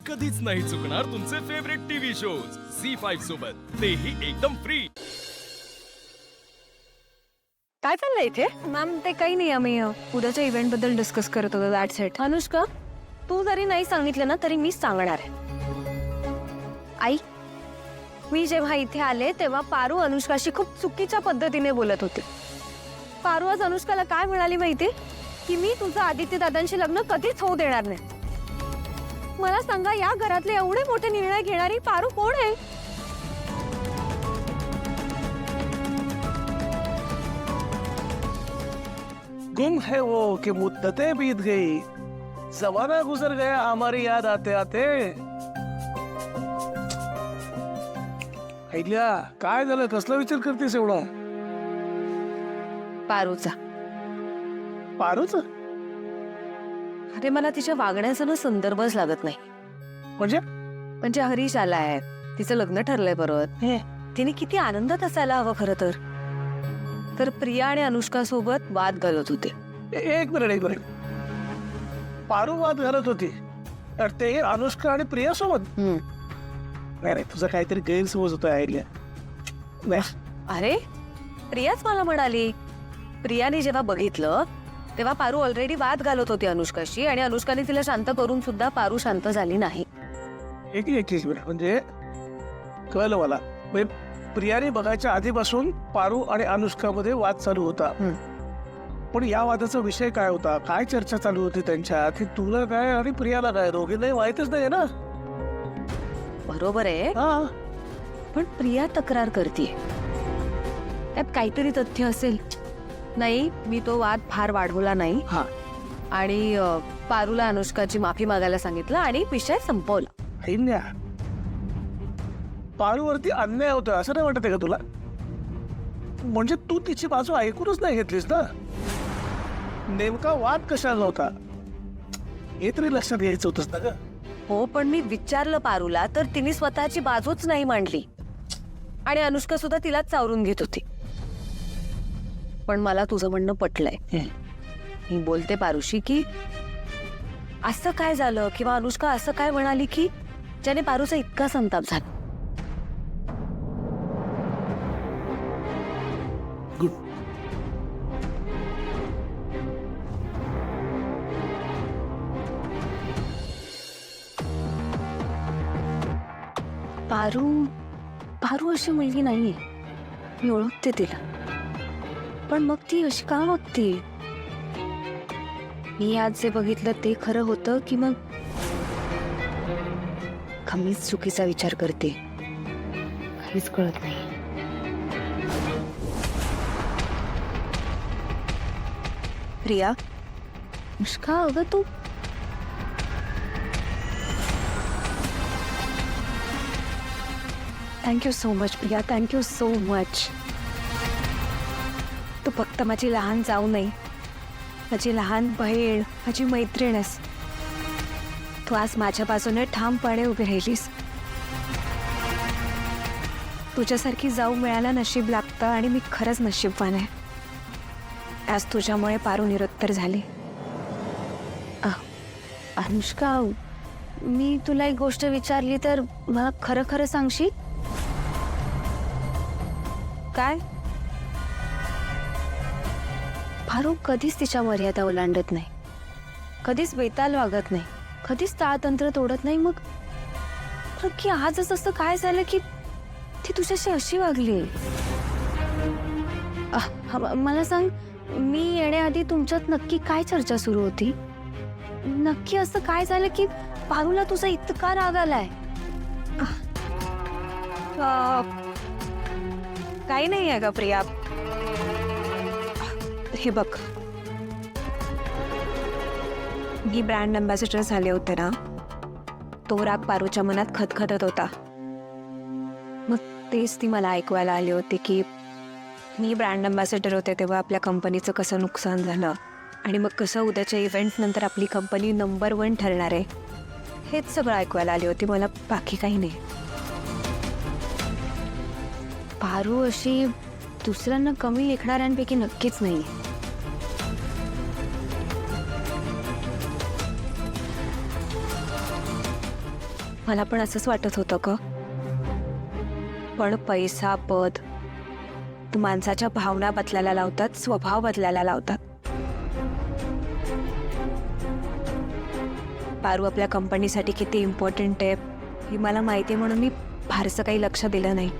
कधीच नाही चुकणार तुमचे फेवरेट टीव्ही शोज झी5 सोबत, तेही एकदम फ्री। काय चाललंय इथे? मॅम ते काही नाही, आम्ही उद्याच्या इव्हेंट बद्दल डिस्कस करत होतो. That's it. अनुष्का, तू जरी नाही सांगितलं ना तरी मीच सांगणार आहे. आई, मी जेव्हा इथे आले तेव्हा पारू अनुष्काशी खूप चुकीच्या पद्धतीने बोलत होती. पारू आज अनुष्काला काय म्हणाली माहिती, की मी तुझं आदित्य दादांशी लग्न कधीच होऊ देणार नाही. मला सांगा, या घरातले एवढे मोठे निर्णय घेणारी पारू कोण आहे? गुम है वो कि मुद्दतें बीत गई, जमाना गुजर गया हमारी याद आते आते. ऐकल्या, काय झालं? कसला विचार करतेस एवढा? पारूचा. पारूच अरे मला तिच्या वागण्याचा ना संदर्भच लागत नाही. म्हणजे हरीश आलाय, तिचं लग्न ठरलंय बरोबर. तिने किती आनंदात असायला हवं खरं तर प्रिया आणि अनुष्का सोबत वाद घालत होते. एक मिनिट. पारू वाद घालत होती तर ते अनुष्का आणि प्रिया सोबत? नाही, तुझा काहीतरी गैरसमज होतोय ऐकल्या. अरे प्रियाच मला म्हणाली. प्रियाने जेव्हा बघितलं तेव्हा पारू ऑलरेडी वाद घालत होती अनुष्काशी, आणि अनुष्काने तिला शांत करून सुद्धा पारू शांत झाली नाही. एक मिनिट, म्हणजे कळलं मला. म्हणजे प्रियाने बघायच्या आधीपासून पारू आणि अनुष्कामध्ये वाद चालू होता. पण या वादाचा विषय काय होता, काय चर्चा चालू होती त्यांच्यात, हे तुला काय आणि प्रियाला काय, दोघींनाही माहितच नाही ना? बरोबर आहे, पण प्रिया तक्रार करते त्यात काहीतरी तथ्य असेल. नाही, मी तो वाद फार वाढवला नाही आणि पारूला अनुष्काची माफी मागायला सांगितलं आणि विषय संपवला. पारूवरती अन्याय होतोय असं नाही वाटत आहे का तुला? म्हणजे तू तिची बाजू ऐकूनच नाही घेतलीस ना? नेमका वाद कशाला होता हे तरी लक्षात घ्यायचं होतंस ना ग? हो, पण मी विचारलं पारूला तर तिने स्वतःची बाजूच नाही मांडली आणि अनुष्का सुद्धा तिलाच चावरून घेत होती. पण मला तुझं म्हणणं पटलंय. मी बोलते पारूशी की असं काय झालं, किंवा अनुष्का असं काय म्हणाली की ज्याने पारूचा इतका संताप झाला. गुड. पारू अशी मुलगी नाहीये, मी ओळखते तिला. पण मग ती अशी का वागते? मी आज जे बघितलं ते खरं होतं की मग कमीच चुकीचा विचार करते? काहीच कळत नाही. प्रिया, अनुष्का, अगं तू thank you so much Priya, thank you so much. तू फक्त माझी लहान जाऊ नाही, माझी लहान बहीण, माझी मैत्रीण आहेस. तू आज माझ्या बाजूने ठामपणे उभी राहिलीस. तुझ्यासारखी जाऊ मिळायला नशीब लागतं आणि मी खरंच नशीबवान आहे. आज तुझ्यामुळे पारू निरुत्तर झाली. अनुष्का, मी तुला एक गोष्ट विचारली तर मला खरं खरं सांगशील? काय? पारू कधीच तिच्या मर्यादा ओलांडत नाही, कधीच बेताल वागत नाही, कधीच ताळतंत्र तोडत नाही. मग की आजच असं काय झालं की ती तुझ्याशी अशी वागली? मला सांग, मी येण्याआधी तुमच्यात नक्की काय चर्चा सुरू होती? नक्की असं काय झालं की पारूला तुझा इतका राग आलाय? काही नाही आहे का प्रिया. हे बघ, मी ब्रँड अँबॅसेडर झाले होते ना, तो राग पारूच्या मनात खतखतत होता. मग तेच ती मला ऐकवायला आली होती की मी ब्रँड अँबॅसेडर होते तेव्हा आपल्या कंपनीचं कसं नुकसान झालं आणि मग कसं उद्याच्या इव्हेंट नंतर आपली कंपनी नंबर 1 ठरणार आहे. हेच सगळं ऐकवायला आली होती मला, बाकी काही नाही. पारू अशी दुसऱ्यांना कमी लेखणाऱ्यांपैकी नक्कीच नाही. मला पण असंच वाटत होतं का, पण पैसा, पद तू माणसाच्या भावना बदलायला लावतात, स्वभाव बदलायला लावतात. पारू आपल्या कंपनीसाठी किती इम्पॉर्टंट आहे हे मला माहिती आहे, म्हणून मी फारसं काही लक्ष दिलं नाही.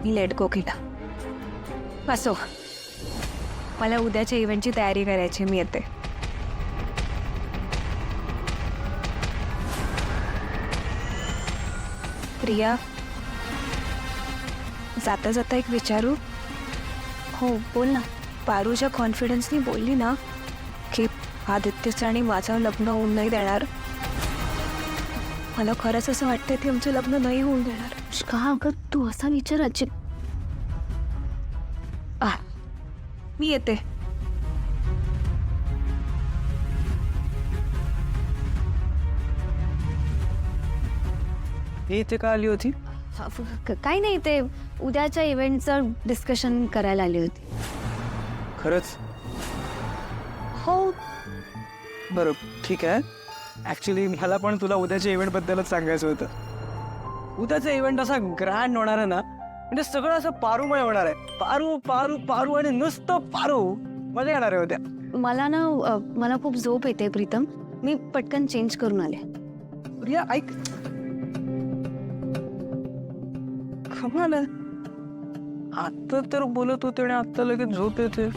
मी लेट गो केला. असो, मला उद्याच्या इव्हेंटची तयारी करायची. मी येते. प्रिया, जाता जाता एक विचारू? हो बोल ना. पारूच्या कॉन्फिडन्सनी बोलली ना की आदित्यचं आणि माझं लग्न होऊन नाही देणार. मला खरंच असं वाटतंय की आमचं लग्न नाही होऊन देणार. का अगं तू असा विचार मी येते. ही इथे का आली होती? काही नाही, ते उद्याच्या इव्हेंटचं डिस्कशन करायला आली होती. खरंच? हो. बरं ठीक आहे. ॲक्च्युली मला पण तुला उद्याच्या इव्हेंटबद्दलच सांगायचं होतं. उद्याचा इव्हेंट असा ग्रँड होणार आहे ना, म्हणजे सगळं असं पारूमय होणार आहे. पारू पारू पारू आणि नुसतं पारू. मजा येणार आहे उद्या. मला खूप झोप येते प्रीतम. मी पटकन चेंज करून आले. प्रिया ऐक, कमाल आहे. आता तर बोलत होते आणि आता लगेच झोप येते.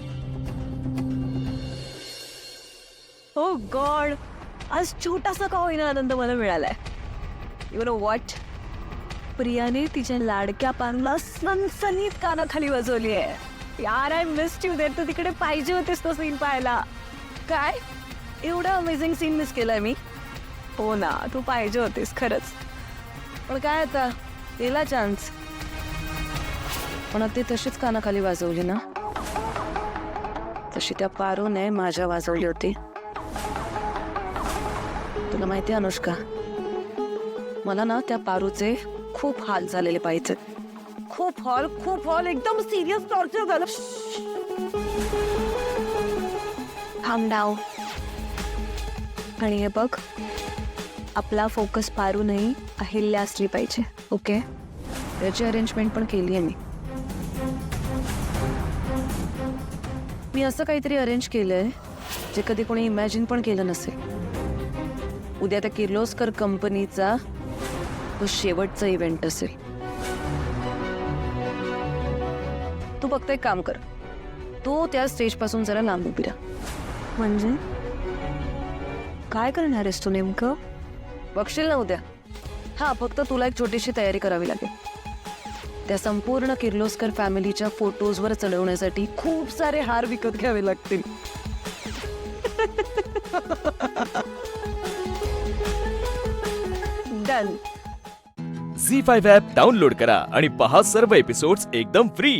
हो गॉड, आज छोटासा का होईना आनंद मला मिळालाय. यू नो व्हॉट, प्रियाने तिच्या लाडक्या पारूला सनसनीत कानाखाली वाजवली आहे. यार आय मिस्ड यू. देर तर तिकडे पाहिजे होतेस तो सीन पाहायला. काय एवढा अमेझिंग सीन मिस केलाय मी? हो ना, तू पाहिजे होतेस खरंच. पण काय आता, दिला चान्स. पण ती तशीच कानाखाली वाजवली ना, तशी त्या पारूने माझ्या वाजवली होती. तुला माहिती आहे अनुष्का, मला ना त्या पारूचे खूप हाल झालेले पाहिजे. खूप हॉल एकदम सिरियस टॉर्चर झालं. थांब डाव. आणि हे बघ, आपला फोकस पारू नाही अहिल्या असली पाहिजे. ओके, त्याची अरेंजमेंट पण केली आहे मी असं काहीतरी अरेंज केलंय जे कधी कोणी इमॅजिन पण केलं नसेल. उद्या त्या किर्लोस्कर कंपनीचा तो शेवटचा इव्हेंट असेल. तू फक्त एक काम कर, तू त्या स्टेज पासून जरा लांब उभी राहा. म्हणजे काय करणार आहेस तू नेमकं? बघशील ना उद्या. हा, फक्त तुला एक छोटीशी तयारी करावी लागेल. त्या संपूर्ण किर्लोस्कर फॅमिलीच्या फोटोजवर चढवण्यासाठी खूप सारे हार विकत घ्यावे लागतील. डन. झी5 ॲप डाउनलोड करा आणि पहा सर्व एपिसोड्स एकदम फ्री.